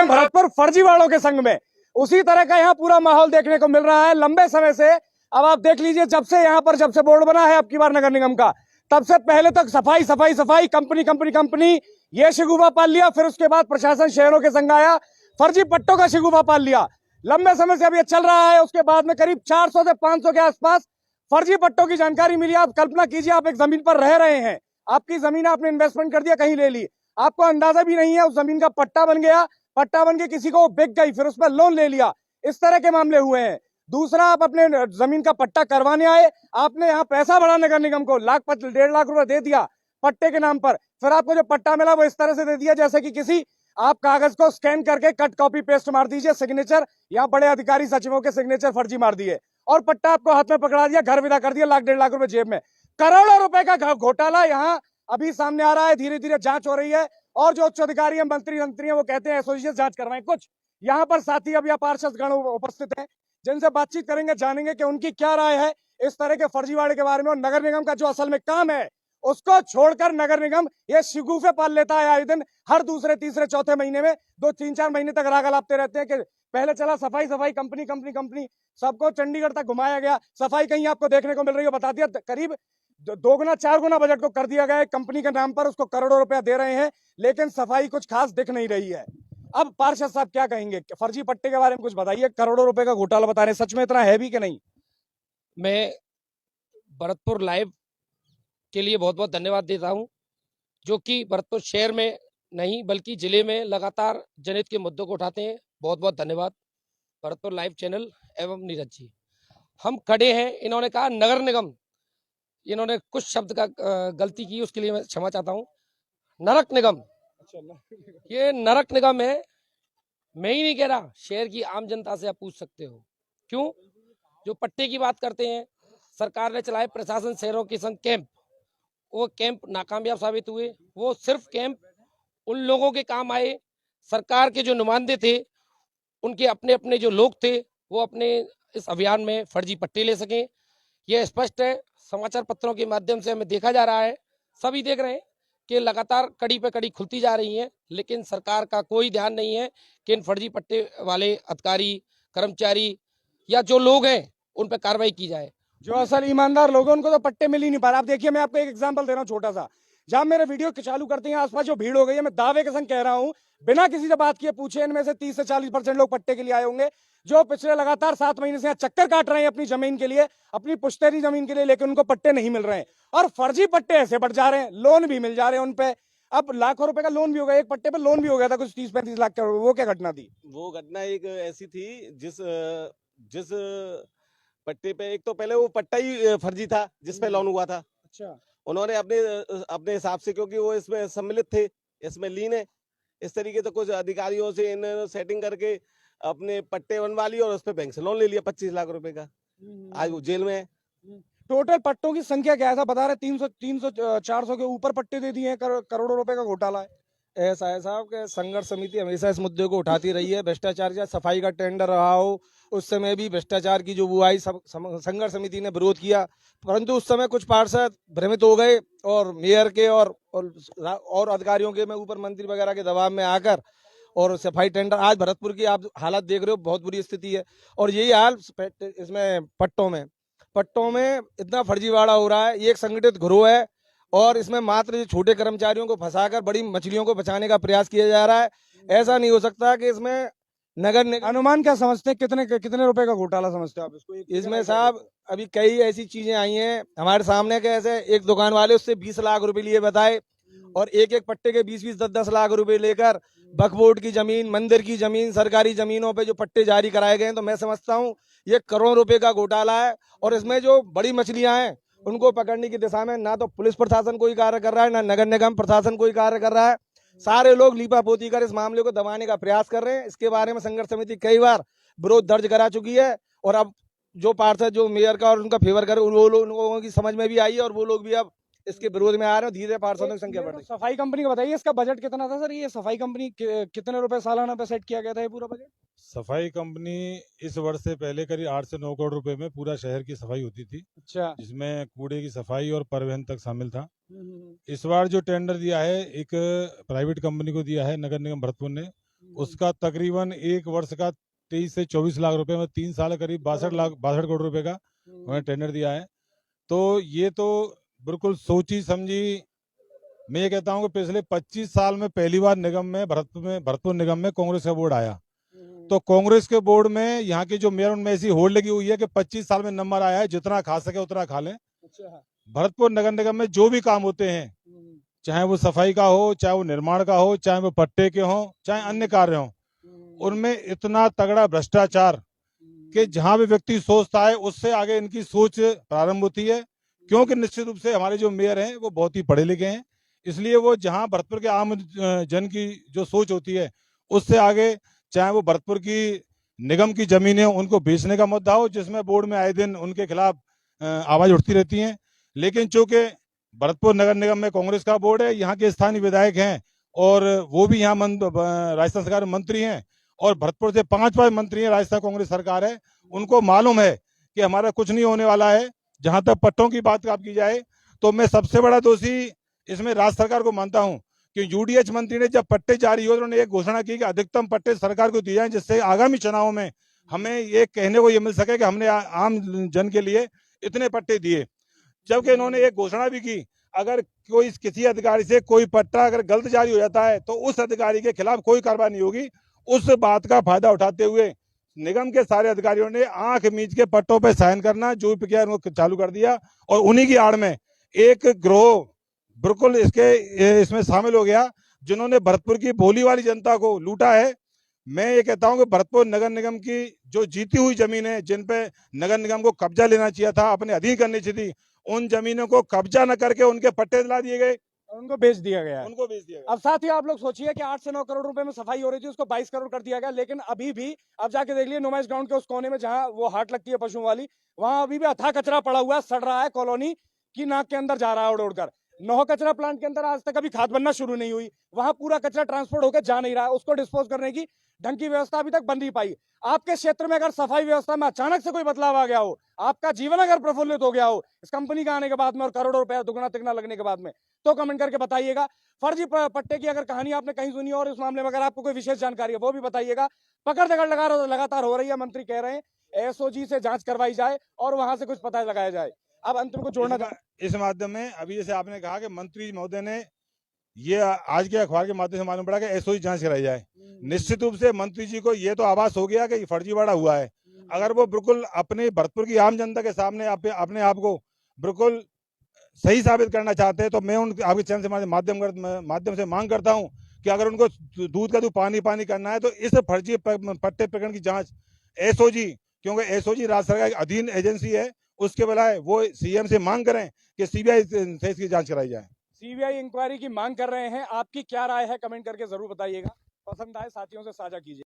निगम भरतपुर फर्जीवाड़ों के संग में। उसी तरह का यहाँ पूरा माहौल देखने को मिल रहा है लंबे समय से। अब आप देख लीजिए, जब से बोर्ड बना है अब की बार नगर निगम का, तब से पहले तक सफाई सफाई सफाई, कंपनी कंपनी कंपनी, ये शिगुफा पाल लिया। फिर उसके बाद प्रशासन शहरों के संग आया, फर्जी पट्टों का शिगुफा पाल लिया। लंबे समय से अब ये चल रहा है। उसके बाद में करीब 400 से 500 के आसपास फर्जी पट्टों की जानकारी मिली। आप कल्पना कीजिए, आप एक जमीन पर रह रहे हैं, आपकी जमीन आपने इन्वेस्टमेंट कर दिया, कहीं ले ली, आपको अंदाजा भी नहीं है, उस जमीन का पट्टा बन गया, पट्टा बन के किसी को बिक गई, फिर उस पर लोन ले लिया। इस तरह के मामले हुए हैं। दूसरा, आप अपने जमीन का पट्टा करवाने आए, आपने यहाँ पैसा बढ़ा नगर निगम को, 1.5 लाख रुपए दे दिया पट्टे के नाम पर। फिर आपको जो पट्टा मिला वो इस तरह से दे दिया जैसे कि किसी, आप कागज को स्कैन करके कट कॉपी पेस्ट मार दीजिए, सिग्नेचर, यहाँ बड़े अधिकारी सचिवों के सिग्नेचर फर्जी मार दिए और पट्टा आपको हाथ में पकड़ा दिया, घर विदा कर दिया, 1.5 लाख रुपए जेब में। करोड़ों रुपए का घोटाला यहाँ अभी सामने आ रहा है। धीरे धीरे जांच हो रही है और जो उच्च अधिकारी हैं, मंत्री हैं, वो कहते हैं एसोसिएट जांच करवाएं। कुछ यहाँ पर साथी अब या पार्षद गण उपस्थित हैं, जिनसे बातचीत करेंगे, जानेंगे कि उनकी क्या राय है इस तरह के फर्जीवाड़े के बारे में। और नगर निगम का जो असल में काम है उसको छोड़कर नगर निगम ये शिगुफे पाल लेता है आए दिन। हर दूसरे तीसरे चौथे महीने में 2-3-4 महीने तक राग अलापते रहते हैं कि पहले चला सफाई सफाई, कंपनी कंपनी कंपनी, सबको चंडीगढ़ तक घुमाया गया। सफाई कहीं आपको देखने को मिल रही है, बता दिया, करीब 2 गुना 4 गुना बजट को कर दिया गया है कंपनी के नाम पर, उसको करोड़ों रुपया दे रहे हैं, लेकिन सफाई कुछ खास दिख नहीं रही है। अब पार्षद साहब क्या कहेंगे, फर्जी पट्टे के बारे में कुछ बताइए। करोड़ों रुपए का घोटाला बता रहे हैं, सच में इतना है भी कि नहीं? मैं भरतपुर लाइव के लिए बहुत बहुत धन्यवाद देता हूं, जो कि भरतपुर शहर में नहीं बल्कि जिले में लगातार जनहित के मुद्दों को उठाते हैं। बहुत बहुत धन्यवाद भरतपुर लाइव चैनल एवं नीरज जी। हम खड़े हैं, इन्होंने कहा नगर निगम, इन्होंने कुछ शब्द का गलती की, उसके लिए मैं क्षमा चाहता हूं। नरक निगम, ये नरक निगम है। मैं ही नहीं कह रहा, शहर की आम जनता से आप पूछ सकते हो। क्यों? जो पट्टे की बात करते हैं, सरकार ने चलाए प्रशासन शहरों के संग कैंप, वो कैंप नाकामयाब साबित हुए। वो सिर्फ कैंप उन लोगों के काम आए, सरकार के जो नुमाइंदे थे, उनके अपने अपने जो लोग थे, वो अपने इस अभियान में फर्जी पट्टे ले सकें। यह स्पष्ट है, समाचार पत्रों के माध्यम से हमें देखा जा रहा है, सभी देख रहे हैं कि लगातार कड़ी पे कड़ी खुलती जा रही है, लेकिन सरकार का कोई ध्यान नहीं है कि इन फर्जी पट्टे वाले अधिकारी, कर्मचारी या जो लोग हैं उन पर कार्रवाई की जाए। जो असल ईमानदार लोग हैं उनको तो पट्टे मिल ही नहीं पा रहे। आप देखिए, मैं आपको एक एग्जांपल दे रहा हूँ छोटा सा। जब मेरे वीडियो चालू करते हैं, आसपास जो भीड़ हो गई है, मैं दावे के संग कह रहा हूँ, बिना किसी से बात किए पूछे, इनमें से 30 से 40% लोग पट्टे के लिए आए होंगे, जो पिछले लगातार 7 महीने से यहाँ चक्कर काट रहे हैं अपनी जमीन के लिए, अपनी पुश्तैनी जमीन के लिए, लेकिन उनको पट्टे नहीं मिल रहे हैं। और फर्जी पट्टे ऐसे बढ़ जा रहे हैं, लोन भी मिल जा रहे हैं उन पे। अब लाखों रुपए का लोन भी हो गया, एक पट्टे पे लोन भी हो गया था कुछ 30-35 लाख का। वो क्या घटना थी? वो घटना एक ऐसी थी, जिस जिस पट्टे पे, एक तो पहले वो पट्टा ही फर्जी था जिस पे लोन हुआ था। अच्छा। उन्होंने अपने अपने हिसाब से, क्योंकि वो इसमें सम्मिलित थे, इसमें लीन है, इस तरीके से कुछ अधिकारियों से इन्होंने सेटिंग करके अपने पट्टे बनवा लिए और उस पे बैंक से लोन ले लिया 25 लाख रुपए का। आज वो जेल में है। टोटल पट्टों की संख्या क्या है? ऐसा बता रहे 300-400 के ऊपर पट्टे दे दिए हैं, करोड़ों रुपए का घोटाला है। ऐसा है साहब कि संघर्ष समिति हमेशा इस मुद्दे को उठाती रही है। भ्रष्टाचार, या सफाई का टेंडर रहा हो, उस समय भी भ्रष्टाचार की जो वो आई, संघर्ष समिति ने विरोध किया, परंतु उस समय कुछ पार्षद भ्रमित हो गए और मेयर के और अधिकारियों के में ऊपर मंत्री वगैरह के दबाव में आकर और सफाई टेंडर, आज भरतपुर की आप हालत देख रहे हो, बहुत बुरी स्थिति है। और यही हाल इसमें पट्टों में इतना फर्जीवाड़ा हो रहा है। ये एक संगठित गिरोह है और इसमें मात्र छोटे कर्मचारियों को फंसाकर बड़ी मछलियों को बचाने का प्रयास किया जा रहा है। ऐसा नहीं हो सकता कि इसमें नगर निगम, अनुमान क्या समझते हैं, कितने रुपए का घोटाला समझते हैं आप इसको? इसमें साहब अभी कई ऐसी चीजें आई हैं हमारे सामने के, ऐसे एक दुकान वाले उससे 20 लाख रुपए लिए बताए और एक एक पट्टे के 20-20, 10-10 लाख रुपए लेकर वक्फ बोर्ड की जमीन, मंदिर की जमीन, सरकारी जमीनों पे जो पट्टे जारी कराए गए हैं, तो मैं समझता हूँ ये करोड़ों रुपए का घोटाला है। और इसमें जो बड़ी मछलियां हैं उनको पकड़ने की दिशा में ना तो पुलिस प्रशासन कोई कार्य कर रहा है, ना नगर निगम प्रशासन कोई कार्य कर रहा है। सारे लोग लीपापोती कर इस मामले को दबाने का प्रयास कर रहे हैं। इसके बारे में संघर्ष समिति कई बार विरोध दर्ज करा चुकी है और अब जो पार्षद जो मेयर का और उनका फेवर करे, वो लोगों की समझ में भी आई है और वो लोग भी अब इसके विरोध में आ रहे हैं। धीरे पार्षदों की संख्या बढ़ रही है। सफाई कंपनी का बताइए, इसका बजट कितना था सर? ये सफाई कंपनी कितने रुपए सालाना पे सेट किया गया था ये पूरा बजट? सफाई कंपनी इस वर्ष से पहले करीब 8 से 9 करोड़ रुपए में पूरा शहर की सफाई होती थी। अच्छा। जिसमें कूड़े की सफाई और परिवहन तक शामिल था। इस बार जो टेंडर दिया है, एक प्राइवेट कंपनी को दिया है नगर निगम भरतपुर ने, उसका तकरीबन एक वर्ष का 23 से 24 लाख रुपए में 3 साल करीब 62 करोड़ रुपए का उन्होंने टेंडर दिया है। तो ये तो बिल्कुल सोची समझी, मैं ये कहता हूँ कि पिछले 25 साल में पहली बार निगम में भरतपुर निगम में कांग्रेस का बोर्ड आया। तो कांग्रेस के बोर्ड में यहाँ की जो मेयर उनमें ऐसी होड़ लगी हुई है कि 25 साल में नंबर आया है, जितना खा सके उतना खा लें। भरतपुर नगर निगम में जो भी काम होते हैं, चाहे वो सफाई का हो, चाहे वो निर्माण का हो, चाहे वो पट्टे के हो, चाहे अन्य कार्य हो, उनमें इतना तगड़ा भ्रष्टाचार कि जहां भी व्यक्ति सोचता है उससे आगे इनकी सोच प्रारंभ होती है। क्योंकि निश्चित रूप से हमारे जो मेयर हैं वो बहुत ही पढ़े लिखे हैं, इसलिए वो जहां भरतपुर के आम जन की जो सोच होती है उससे आगे, चाहे वो भरतपुर की निगम की जमीनें उनको बेचने का मुद्दा हो, जिसमें बोर्ड में आए दिन उनके खिलाफ आवाज उठती रहती है। लेकिन चूंकि भरतपुर नगर निगम में कांग्रेस का बोर्ड है, यहाँ के स्थानीय विधायक हैं और वो भी यहाँ राजस्थान सरकार में मंत्री हैं, और भरतपुर से 5 मंत्री हैं, राजस्थान कांग्रेस सरकार है, उनको मालूम है कि हमारा कुछ नहीं होने वाला है। जहां तक पट्टों की बात आप की जाए तो मैं सबसे बड़ा दोषी इसमें राज्य सरकार को मानता हूं कि यूडीएच मंत्री ने जब पट्टे जारी हुए उन्होंने एक घोषणा की कि अधिकतम पट्टे सरकार को दिए जाएं, जिससे आगामी चुनाव में हमें ये कहने को ये मिल सके कि हमने आम जन के लिए इतने पट्टे दिए। जबकि इन्होंने एक घोषणा भी की, अगर कोई किसी अधिकारी से कोई पट्टा अगर गलत जारी हो जाता है तो उस अधिकारी के खिलाफ कोई कार्रवाई नहीं होगी। उस बात का फायदा उठाते हुए निगम के सारे अधिकारियों ने आंख मीच के पट्टों पे साइन करना जो भी किया चालू कर दिया, और उन्हीं की आड़ में एक गिरोह बिल्कुल इसमें शामिल हो गया, जिन्होंने भरतपुर की भोली वाली जनता को लूटा है। मैं ये कहता हूं कि भरतपुर नगर निगम की जो जीती हुई जमीन है, जिन पे नगर निगम को कब्जा लेना चाहिए था, अपने अधीन करनी चाहिए थी, उन जमीनों को कब्जा न करके उनके पट्टे दिला दिए गए, उनको बेच दिया गया है। उनको बेच दिया गया। अब साथ ही आप लोग सोचिए कि 8 से 9 करोड़ रुपए में सफाई हो रही थी, उसको 22 करोड़ कर दिया गया। लेकिन अभी भी अब जाके देख लिए नुमाइश ग्राउंड के उस कोने में जहां वो हाट लगती है पशुओं वाली, वहां अभी भी अथाह कचरा पड़ा हुआ है, सड़ रहा है, कॉलोनी की नाक के अंदर जा रहा है उड़ उड़कर। नौह कचरा प्लांट के अंदर आज तक अभी खाद बनना शुरू नहीं हुई, वहां पूरा कचरा ट्रांसपोर्ट होकर जा नहीं रहा है, उसको डिस्पोज करने की ढंग की व्यवस्था अभी तक बन नहीं पाई। आपके क्षेत्र में अगर सफाई व्यवस्था में अचानक से कोई बदलाव आ गया हो, आपका जीवन अगर प्रफुल्लित हो गया हो इस कंपनी का आने के बाद में और करोड़ों रुपया दुगना तिगना लगने के बाद में, तो कमेंट करके बताइएगा। फर्जी पट्टे की अगर कहानी आपने कहीं सुनी और इस मामले में अगर आपको कोई विशेष जानकारी है वो भी बताइएगा। पकड़ दगड़ लगातार हो रही है, मंत्री कह रहे हैं एसओजी से जांच करवाई जाए और वहां से कुछ पता लगाया जाए। अब अंतिम को जोड़ना इस माध्यम में अभी जैसे आपने कहा कि मंत्री महोदय ने ये आज के अखबार के माध्यम से मालूम पड़ा कि एसओजी जांच कराई जाए। निश्चित रूप से मंत्री जी को ये तो आभास हो गया कि फर्जीवाड़ा हुआ है। अगर वो बिल्कुल अपने भरतपुर की आम जनता के सामने अपने आप को बिल्कुल सही साबित करना चाहते हैं, तो मैं उन आपके चैनल से माध्यम से मांग करता हूं कि अगर उनको दूध का दूध पानी करना है तो इस फर्जी पट्टे प्रकरण की जांच एसओजी, क्योंकि एसओजी राज्य सरकार की अधीन एजेंसी है, उसके बजाय वो सीएम से मांग करें कि सीबीआई से इसकी जांच कराई जाए। सीबीआई इंक्वायरी की मांग कर रहे हैं। आपकी क्या राय है कमेंट करके जरूर बताइएगा। पसंद आए साथियों से साझा कीजिए।